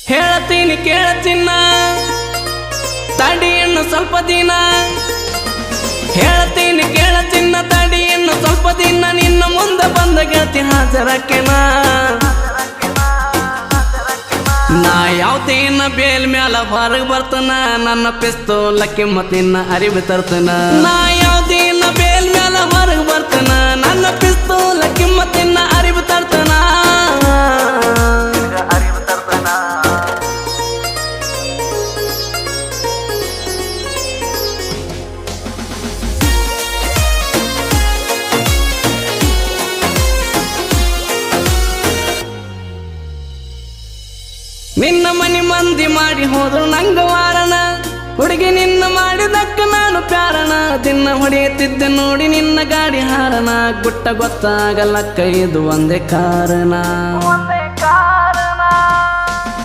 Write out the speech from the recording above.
ಹೇಳ್ತೀನಿ ಕೇಳ ಚಿನ್ನ ತಡಿ ಇನ್ನು ಸ್ವಲ್ಪ ದಿನ ಹೇಳ್ತೀನಿ ಕೇಳ ಚಿನ್ನ ತಡಿ ಇನ್ನು ಸ್ವಲ್ಪ ದಿನ ನಿನ್ನ ಮುಂದೆ ಬಂದ ಗೆಳತಿ ಹಾಜರಕ್ಕೆನ ನಾ ಯಾವತ್ತೇನ ಬೇಲ್ ಮ್ಯಾಲ ಹೊರಗೆ ಬರ್ತನ ನನ್ನ ಪಿಸ್ತೂಲ ಕಿಮ್ಮತ್ತಿನ ಅರಿವು ತರ್ತನ ನಾ ಯಾವ್ದೇನ ಬೇಲ್ ಮ್ಯಾಲ ಹೊರಗೆ ಬರ್ತನ ನನ್ನ ಪಿಸ್ತೂಲ ಕಿಮ್ಮತ್ತಿನ ಅರಿವು ತರ್ತನ ನಿನ್ನ ಮನಿ ಮಂದಿ ಮಾಡಿ ಹೋದ್ರು ನಂಗ ವಾರಣ ಹುಡುಗಿ ನಿನ್ನ ಮಾಡಿದಕ್ಕ ನಾನು ಪ್ಯಾರಣ ದಿನ ಹೊಡೆಯುತ್ತಿದ್ದೆ ನೋಡಿ ನಿನ್ನ ಗಾಡಿ ಹಾರಣ ಗುಟ್ಟ ಗೊತ್ತಾಗಲ್ಲ ಕೈದು ಒಂದೇ ಕಾರಣ